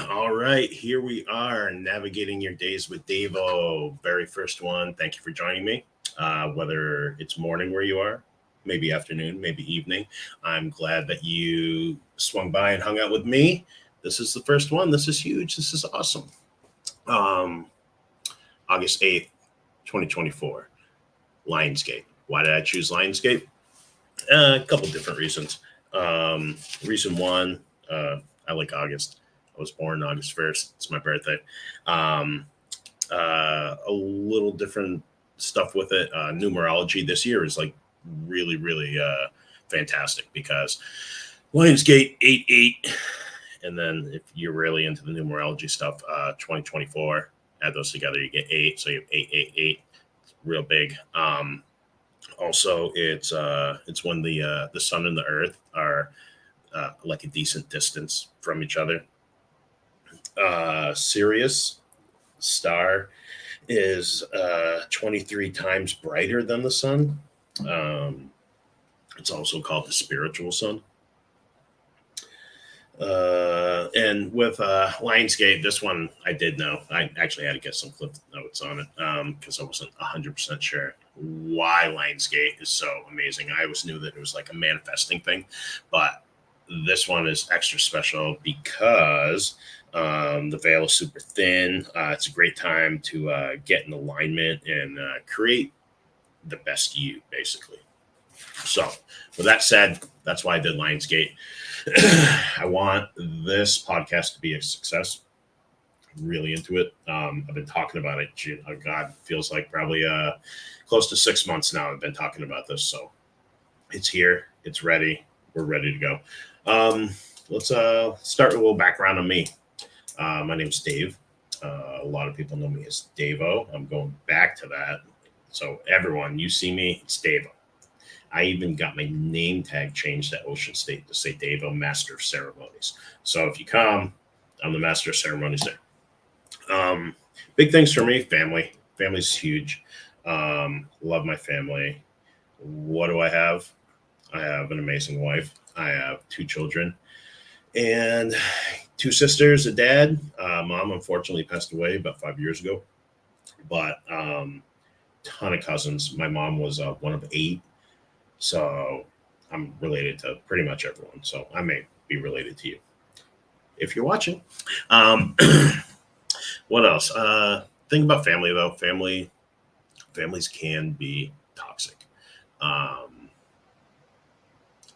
All right, here we are navigating your days with Davo. Very first one. Thank you for joining me. Whether it's morning where you are, maybe afternoon, maybe evening, I'm glad that you swung by and hung out with me. This is the first one. This is huge. This is awesome. Um, August 8th, 2024, Lionsgate. Why did I choose Lionsgate? A couple different reasons. Reason one, uh, I like August. I was born August 1st. It's my birthday. Um, a little different stuff with it. Numerology this year is like really fantastic because Lionsgate 8-8, and then if you're really into the numerology stuff, 2024. Add those together, you get eight. So you have 888. Real big. Also, it's when the sun and the earth are like a decent distance from each other. Sirius star is 23 times brighter than the sun. Um, it's also called the spiritual sun. And with Lionsgate, this one I did know. I actually had to get some clip notes on it because I wasn't 100% sure why Lionsgate is so amazing. I always knew that it was like a manifesting thing, but this one is extra special because the veil is super thin. It's a great time to get in alignment and create the best you, basically. So, with that said, that's why I did Lionsgate. I want this podcast to be a success. Really into it. I've been talking about it. Oh God, feels like probably close to 6 months now. I've been talking about this, so it's here. It's ready. We're ready to go. Let's start with a little background on me. My name's Dave. A lot of people know me as Davo. I'm going back to that. So everyone, you see me, it's Davo. I even got my name tag changed at Ocean State to say Davo, Master of Ceremonies. So if you come, I'm the Master of Ceremonies there. Big things for me, family. Family's huge. Love my family. What do I have? I have an amazing wife. I have two children and two sisters, a dad. Mom unfortunately passed away about 5 years ago, but ton of cousins. My mom was one of eight, so I'm related to pretty much everyone. So I may be related to you if you're watching. Um, what else? Think about family though. Families can be toxic. Um,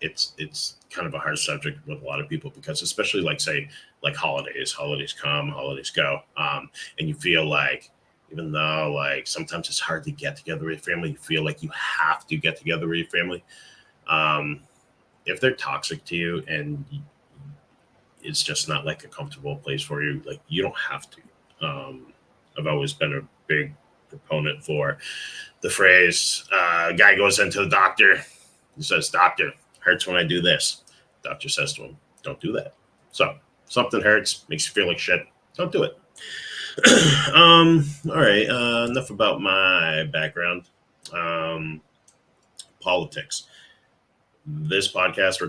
it's kind of a hard subject with a lot of people because especially like say like holidays come, holidays go, and you feel like even though like sometimes it's hard to get together with your family, you feel like you have to get together with your family. um, if they're toxic to you and it's just not like a comfortable place for you, like you don't have to. I've always been a big proponent for the phrase, guy goes into the doctor, he says, doctor, hurts when I do this. Doctor says to him, don't do that. So something hurts, makes you feel like shit, don't do it. All right, enough about my background. Um, Politics. This podcast,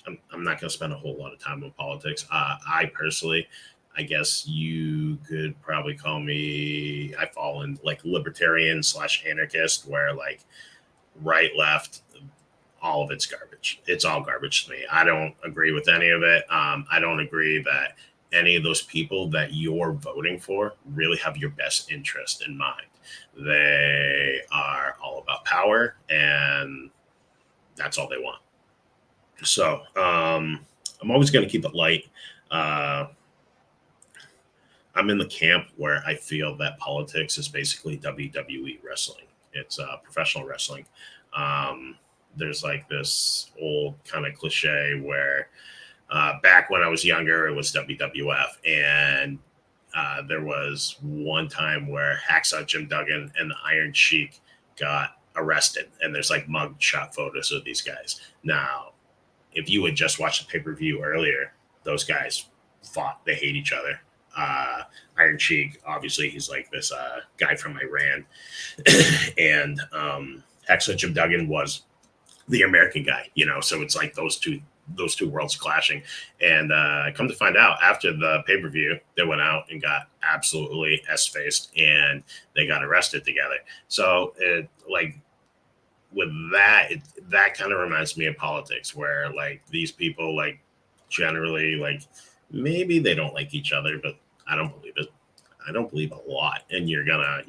I'm not gonna spend a whole lot of time on politics. I personally, I guess you could probably call me, I fall in like libertarian slash anarchist, where like right, left, all of it's garbage. It's all garbage to me. I don't agree with any of it. I don't agree that any of those people that you're voting for really have your best interest in mind. They are all about power, and that's all they want. So I'm always going to keep it light. Uh, I'm in the camp where I feel that politics is basically WWE wrestling. It's professional wrestling. Um, there's like this old kind of cliche where back when I was younger, it was WWF, and there was one time where Hacksaw Jim Duggan and the Iron Sheik got arrested, and there's like mug shot photos of these guys. Now, if you had just watched the pay per view earlier, those guys fought. They hate each other. Iron Sheik, obviously, he's like this guy from Iran, and Hacksaw Jim Duggan was the American guy, you know. So it's like those two those two worlds clashing. And come to find out, after the pay-per-view, they went out and got absolutely s-faced, and they got arrested together. So it like with that, that kind of reminds me of politics, where like these people like generally like maybe they don't like each other, but I don't believe it. I don't believe a lot, and you're gonna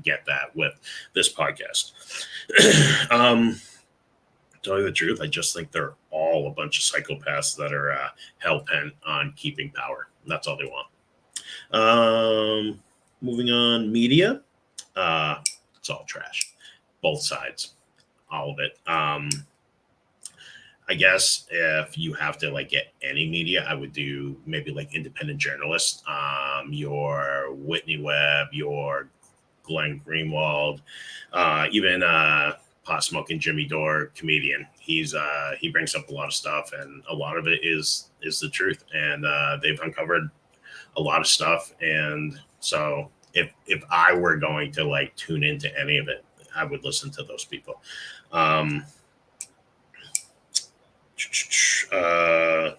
get that with this podcast. um, Tell you the truth, I just think they're all a bunch of psychopaths that are hell bent on keeping power. That's all they want. Moving on, media. It's all trash, both sides, all of it. I guess if you have to like get any media, I would do maybe like independent journalists, your Whitney Webb, your Glenn Greenwald, even pot smoking Jimmy Dore, comedian. He brings up a lot of stuff, and a lot of it is the truth, and they've uncovered a lot of stuff. And so if I were going to like tune into any of it, I would listen to those people. Um, the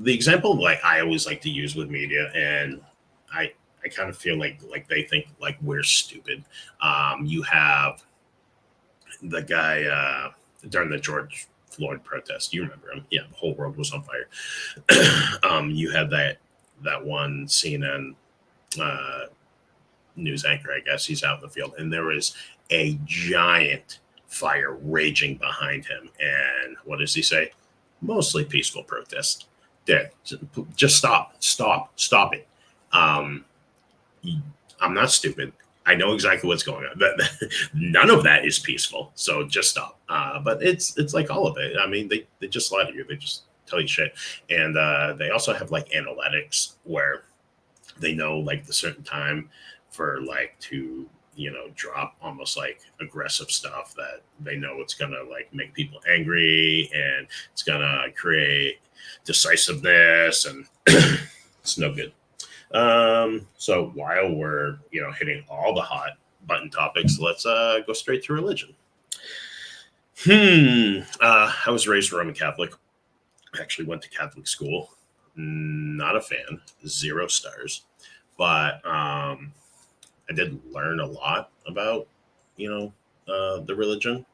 example like I always like to use with media, and I kind of feel like they think like we're stupid. You have the guy during the George Floyd protest. You remember him? Yeah, the whole world was on fire. You had that one CNN uh, news anchor, I guess. He's out in the field, and there was a giant fire raging behind him. And what does he say? Mostly peaceful protest. Dad, just stop it. Um, I'm not stupid. I know exactly what's going on. None of that is peaceful. So just stop. But it's like all of it. I mean, they just lie to you. They just tell you shit. And they also have like analytics where they know like the certain time for like to drop almost like aggressive stuff that they know it's gonna like make people angry, and it's gonna create decisiveness, and it's no good. So while we're hitting all the hot button topics, let's go straight to religion. I was raised Roman Catholic. I actually went to Catholic school. Not a fan. 0 stars. But I did learn a lot about the religion.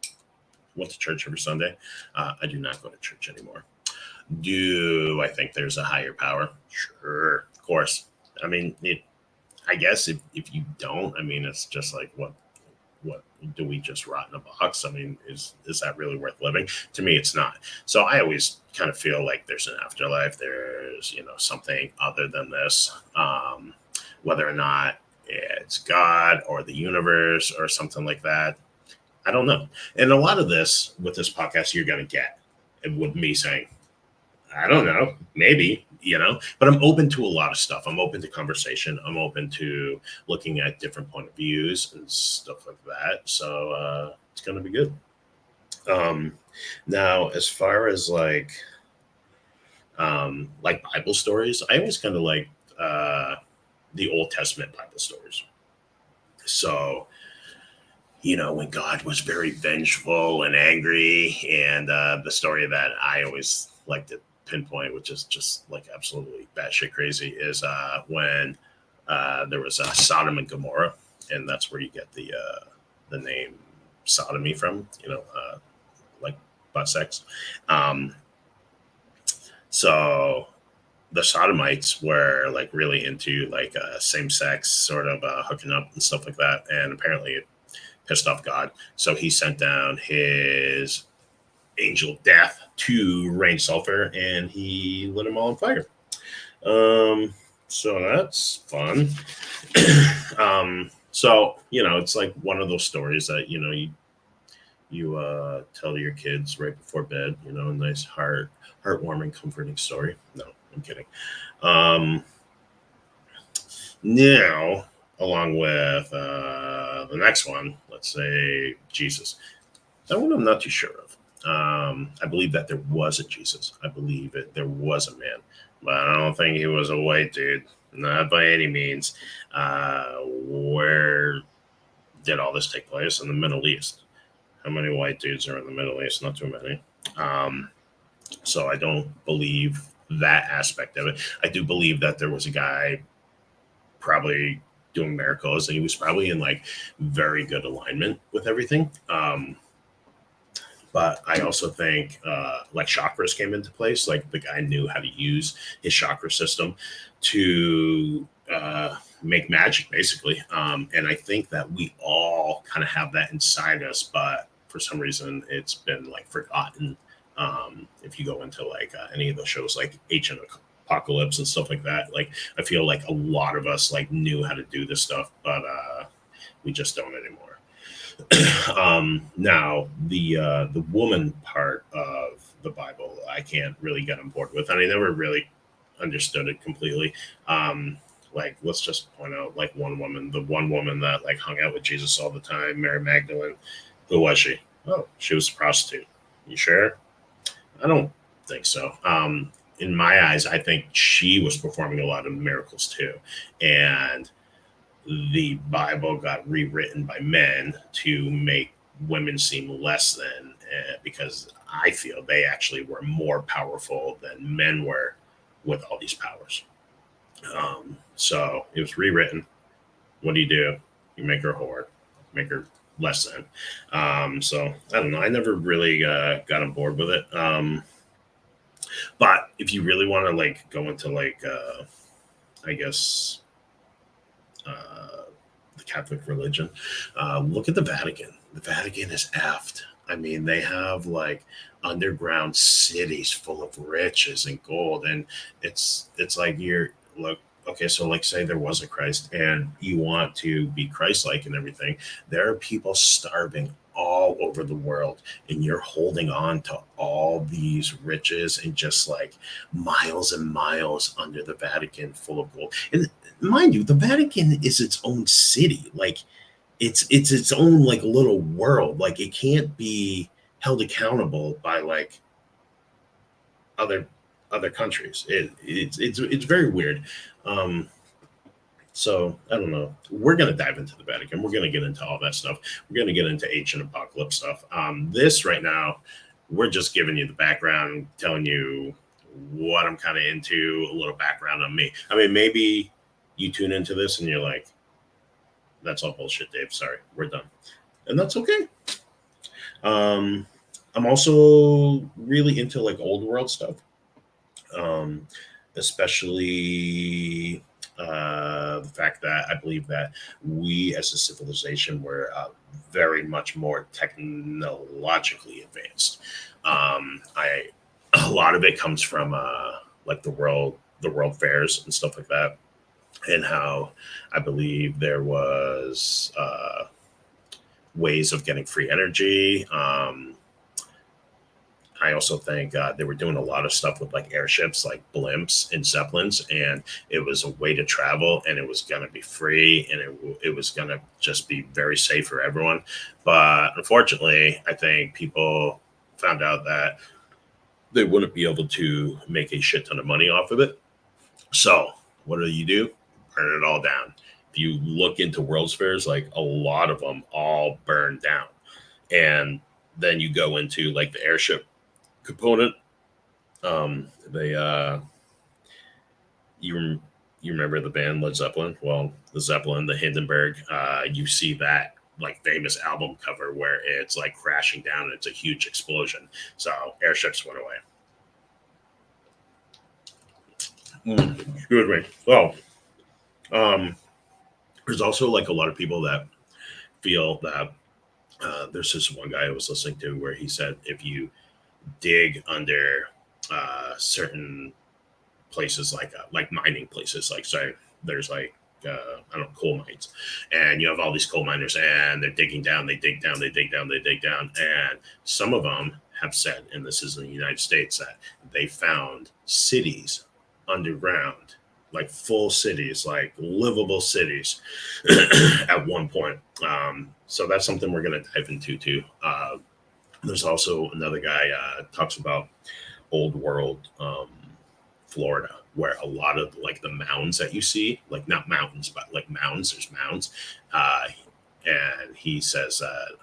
Went to church every Sunday. I do not go to church anymore. Do I think there's a higher power? Sure, of course. I mean, I guess if you don't, I mean, it's just like what do we just rot in a box? I mean, is that really worth living? To me, it's not. So I always kind of feel like there's an afterlife. There's something other than this, whether or not it's God or the universe or something like that. I don't know. And a lot of this with this podcast, you're going to get with me saying, I don't know, maybe, but I'm open to a lot of stuff. I'm open to conversation. I'm open to looking at different point of views and stuff like that. So it's going to be good. Now, as far as like Bible stories, I always kind of like the Old Testament Bible stories. So, when God was very vengeful and angry, and the story that I always like to pinpoint, which is just like absolutely batshit crazy, is when there was Sodom and Gomorrah, and that's where you get the name sodomy from, like butt sex. So the Sodomites were like really into like same sex sort of hooking up and stuff like that, and apparently it pissed off God, so he sent down his angel death to rain sulfur, and he lit them all on fire. So that's fun. So it's like one of those stories that you tell your kids right before bed. A nice heartwarming, comforting story. No, I'm kidding. Now, along with the next one, let's say Jesus. That one I'm not too sure of. I believe that there was a Jesus. I believe that there was a man, but I don't think he was a white dude. Not by any means. Where did all this take place? In the Middle East. How many white dudes are in the Middle East? Not too many. So I don't believe that aspect of it. I do believe that there was a guy probably doing miracles, and he was probably in like very good alignment with everything. But I also think like chakras came into place. Like the guy knew how to use his chakra system to make magic, basically. And I think that we all kind of have that inside us, but for some reason it's been like forgotten. If you go into like any of the shows like Ancient Apocalypse and stuff like that, like I feel like a lot of us like knew how to do this stuff, but we just don't anymore. Now the woman part of the Bible, I can't really get on board with, and I never really understood it completely. Like, let's just point out like one woman, the one woman that like hung out with Jesus all the time, Mary Magdalene. Who was she? Oh, she was a prostitute. You sure? I don't think so. In my eyes, I think she was performing a lot of miracles too, and the Bible got rewritten by men to make women seem less than, because I feel they actually were more powerful than men were with all these powers. So it was rewritten. What do? You make her a whore, make her less than. So I don't know. I never really got on board with it. But if you really want to like go into like, I guess, uh, the Catholic religion, look at the Vatican. The Vatican is effed. I mean, they have like underground cities full of riches and gold, and it's like you're look. Okay, so like say there was a Christ and you want to be Christ-like and everything. There are people starving all over the world, and you're holding on to all these riches and just like miles and miles under the Vatican full of gold. And mind you, the Vatican is its own city. Like it's its own like little world. Like it can't be held accountable by like other other countries. It's very weird. Um, so I don't know. We're gonna dive into the Vatican. We're gonna get into all that stuff. We're gonna get into ancient apocalypse stuff. This right now, we're just giving you the background, telling you what I'm kind of into, a little background on me. I mean, maybe you tune into this and you're like, "That's all bullshit, Dave. Sorry, we're done," and that's okay. Um, I'm also really into like old world stuff, um, especially the fact that I believe that we as a civilization were very much more technologically advanced. I A lot of it comes from like the world fairs and stuff like that, and how I believe there was ways of getting free energy. I also think they were doing a lot of stuff with like airships, like blimps and zeppelins, and it was a way to travel, and it was going to be free, and it was going to just be very safe for everyone. But unfortunately, I think people found out that they wouldn't be able to make a shit ton of money off of it. So what do? Burn it all down. If you look into World's Fairs, like a lot of them all burned down, and then you go into like the airship component. They you you remember the band Led Zeppelin? Well, the Zeppelin, the Hindenburg, you see that like famous album cover where it's like crashing down and it's a huge explosion. So airships went away. Excuse me. Well, um, there's also like a lot of people that feel that there's this one guy I was listening to where he said if you dig under certain places like mining places, like say there's like I don't know, coal mines, and you have all these coal miners, and they're digging down, they dig down, they dig down, they dig down, and some of them have said, and this is in the United States, that they found cities underground, like full cities, like livable cities at one point. So that's something we're going to dive into too. There's also another guy talks about old world Florida, where a lot of like the mounds that you see, like not mountains, but like mounds, there's mounds. Uh, and he says that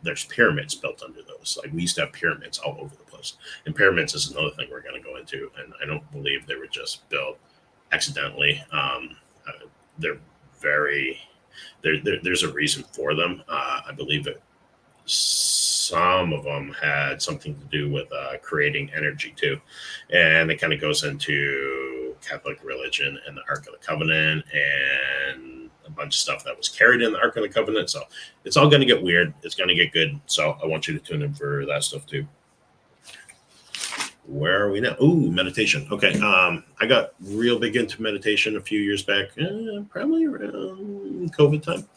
there's pyramids built under those. Like we used to have pyramids all over the place, and pyramids is another thing we're going to go into. And I don't believe they were just built accidentally. They're very there's a reason for them. I believe that some of them had something to do with creating energy too, and it kind of goes into Catholic religion and the Ark of the Covenant and a bunch of stuff that was carried in the Ark of the Covenant. So it's all going to get weird. It's going to get good. So I want you to tune in for that stuff too. Where are we now? Ooh, meditation. Okay. I got real big into meditation a few years back, probably around COVID time.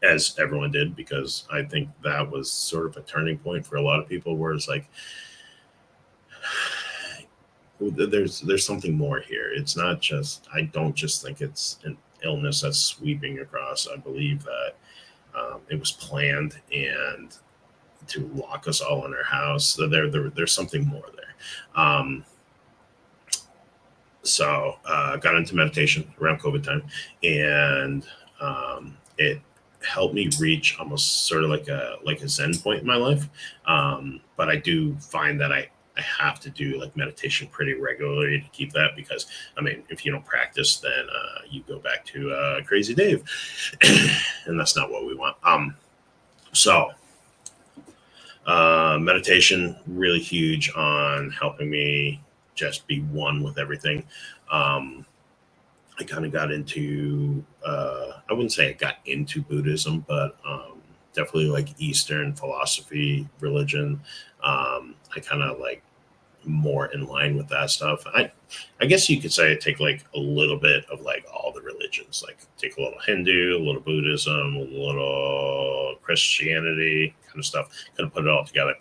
As everyone did, because I think that was sort of a turning point for a lot of people where it's like, there's something more here. It's not just, I don't just think it's an illness that's sweeping across. I believe that it was planned and to lock us all in our house. So there's something more there. So got into meditation around COVID time, and it helped me reach almost sort of like a Zen point in my life. But I do find that I have to do like meditation pretty regularly to keep that, because I mean, if you don't practice, then you go back to Crazy Dave, and that's not what we want. So meditation really huge on helping me just be one with everything. I kind of got into, I wouldn't say I got into Buddhism, but definitely like Eastern philosophy, religion. I kind of like more in line with that stuff. I guess you could say I take like a little bit of like all the religions, like take a little Hindu, a little Buddhism, a little Christianity kind of stuff, kind of put it all together.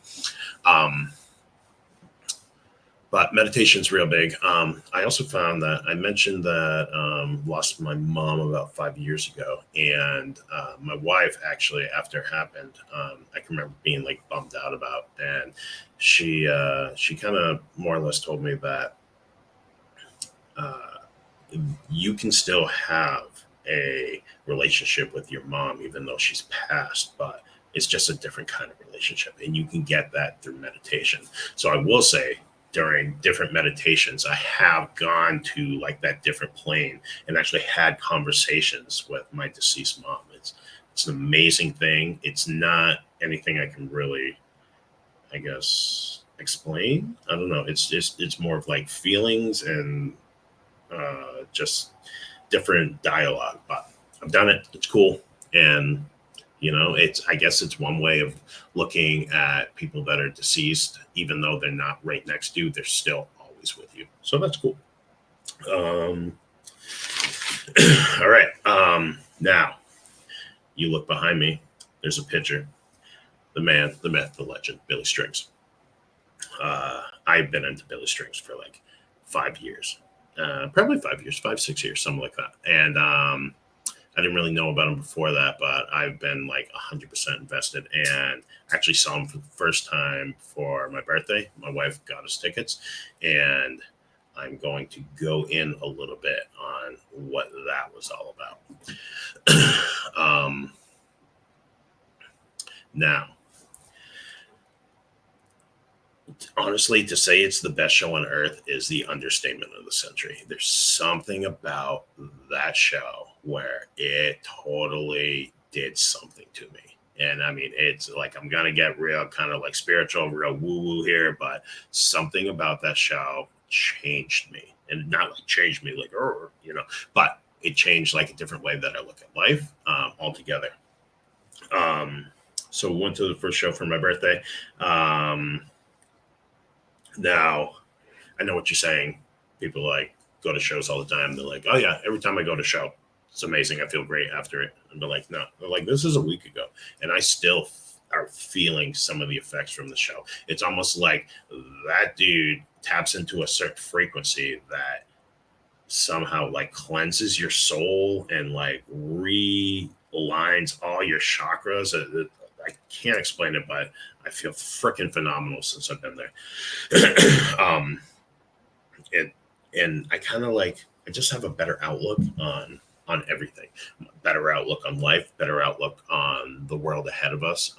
But meditation's real big. I also found that I mentioned that lost my mom about 5 years ago, and my wife actually, after it happened, I can remember being like bummed out about, and she kind of more or less told me that you can still have a relationship with your mom even though she's passed, but it's just a different kind of relationship, and you can get that through meditation. So I will say, during different meditations, I have gone to like that different plane and actually had conversations with my deceased mom. It's an amazing thing. It's not anything I can really, I guess, explain. I don't know. It's more of like feelings and just different dialogue. But I've done it. It's cool. And I guess it's one way of looking at people that are deceased. Even though they're not right next to you, they're still always with you. So that's cool. All right. Now you look behind me. There's a picture. The man, the myth, the legend, Billy Strings. I've been into Billy Strings for like 5 years. Probably 5 years, 5, 6 years, something like that. And I didn't really know about him before that, but I've been like 100% invested, and actually saw him for the first time for my birthday. My wife got us tickets, and I'm going to go in a little bit on what that was all about. Now, honestly, to say it's the best show on earth is the understatement of the century. There's something about that show where it totally did something to me. And I mean, it's like, I'm going to get real kind of like spiritual, real woo woo here, but something about that show changed me, and not like changed me like, but it changed like a different way that I look at life altogether. So we went to the first show for my birthday. Now, I know what you're saying. People like go to shows all the time. They're like, oh yeah, every time I go to show, it's amazing. I feel great after it. And they're like, no, they're like, this is a week ago, and I still are feeling some of the effects from the show. It's almost like that dude taps into a certain frequency that somehow like cleanses your soul and like realigns all your chakras. I can't explain it, but I feel freaking phenomenal since I've been there. And I kind of like, I just have a better outlook on on everything. Better outlook on life, better outlook on the world ahead of us.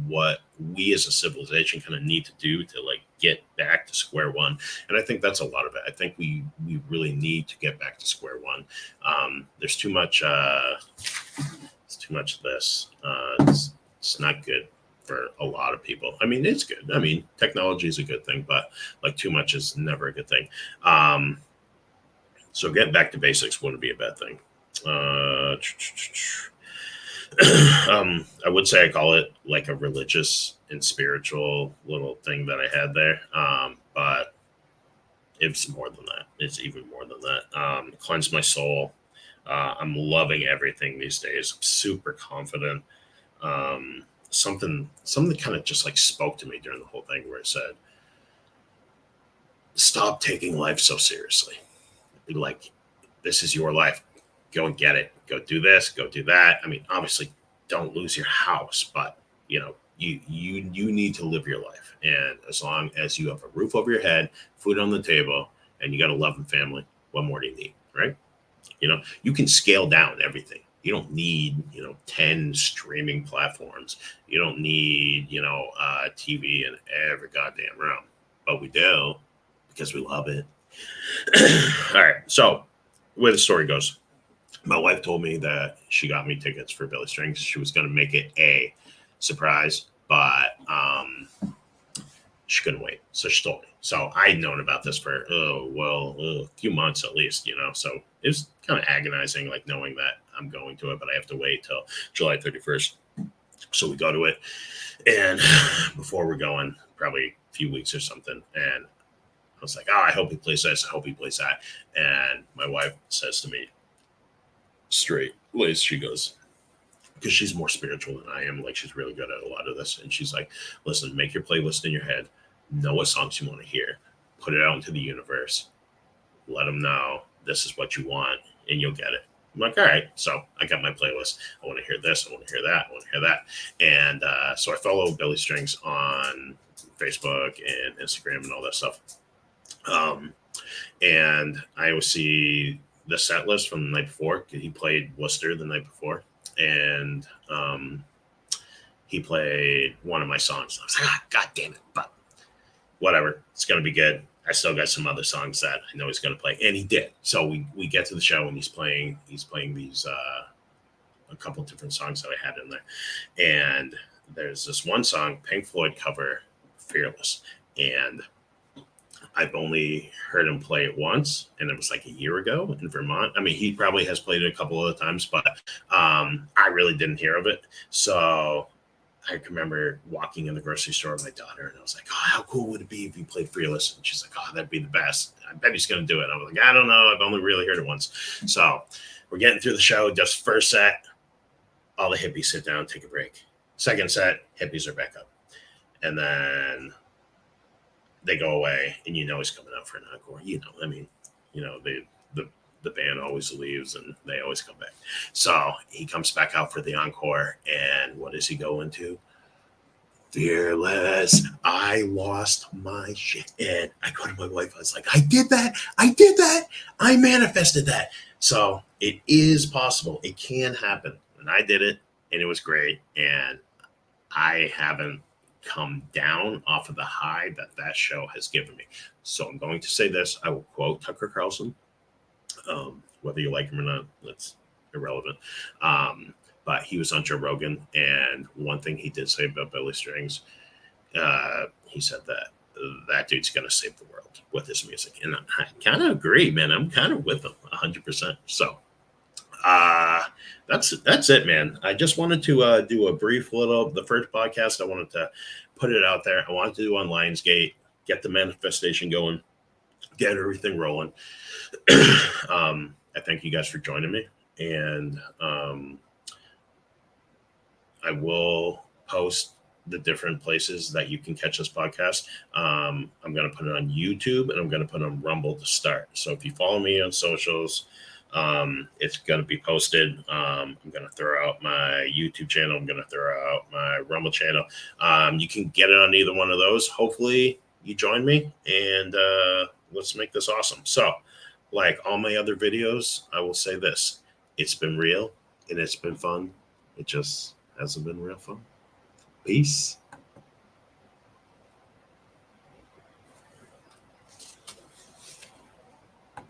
What we as a civilization kind of need to do to like get back to square one. And I think that's a lot of it. I think we really need to get back to square one. There's too much. It's too much of this. It's not good for a lot of people. I mean, it's good. I mean, technology is a good thing, but like too much is never a good thing. So getting back to basics wouldn't be a bad thing. I would say I call it like a religious and spiritual little thing that I had there. But it's more than that. It's even more than that. Cleanse my soul. I'm loving everything these days. I'm super confident. Something kind of just like spoke to me during the whole thing where it said, stop taking life so seriously. Like, this is your life. Go and get it. Go do this. Go do that. I mean, obviously, don't lose your house, but you know, you need to live your life. And as long as you have a roof over your head, food on the table, and you got a loving family, what more do you need, right? You know, you can scale down everything. You don't need, 10 streaming platforms. You don't need, TV in every goddamn room, but we do because we love it. All right. So, where the story goes, my wife told me that she got me tickets for Billy Strings. She was going to make it a surprise, but she couldn't wait. So she told me. So I'd known about this for, a few months at least, So it was kind of agonizing, like knowing that I'm going to it, but I have to wait till July 31st. So we go to it. And before we're going, probably a few weeks or something. And I was like, I hope he plays this. I hope he plays that. And my wife says to me, straight, Liz, she goes, because she's more spiritual than I am. Like, she's really good at a lot of this. And she's like, listen, make your playlist in your head. Know what songs you want to hear. Put it out into the universe. Let them know this is what you want, and you'll get it. I'm like, all right. So I got my playlist. I want to hear this. I want to hear that. I want to hear that. And so I follow Billy Strings on Facebook and Instagram and all that stuff. And I always see the set list from the night before. He played Worcester the night before. And he played one of my songs. I was like, God damn it. But whatever. It's going to be good. I still got some other songs that I know he's going to play. And he did. So we get to the show and he's playing these a couple different songs that I had in there. And there's this one song, Pink Floyd cover, Fearless. And I've only heard him play it once, and it was like a year ago in Vermont. I mean, he probably has played it a couple other times, but I really didn't hear of it. So I can remember walking in the grocery store with my daughter, and I was like, how cool would it be if he played Fearless? And she's like, that'd be the best. I bet he's going to do it. And I was like, I don't know. I've only really heard it once. So we're getting through the show. Just first set, all the hippies sit down, take a break. Second set, hippies are back up. And then they go away, and he's coming out for an encore. The band always leaves, and they always come back. So he comes back out for the encore, and what does he go into? Fearless. I lost my shit. And I go to my wife. I was like, I did that. I manifested that. So it is possible. It can happen. And I did it, and it was great. And I haven't come down off of the high that show has given me. So I'm going to say this. I will quote Tucker Carlson. Whether you like him or not, that's irrelevant. But he was on Joe Rogan, and one thing he did say about Billy Strings, he said that dude's going to save the world with his music. And I kind of agree, man. I'm kind of with him 100%. So that's it, man. I just wanted to do a brief the first podcast. I wanted to put it out there. I wanted to do on Lionsgate, get the manifestation going, get everything rolling. I thank you guys for joining me, and I will post the different places that you can catch this podcast. I'm going to put it on YouTube, and I'm going to put it on Rumble to start. So if you follow me on socials, it's going to be posted. I'm going to throw out my YouTube channel. I'm going to throw out my Rumble channel. You can get it on either one of those. Hopefully you join me, and let's make this awesome. So like all my other videos, I will say this: It's been real and it's been fun. It just hasn't been real fun. Peace.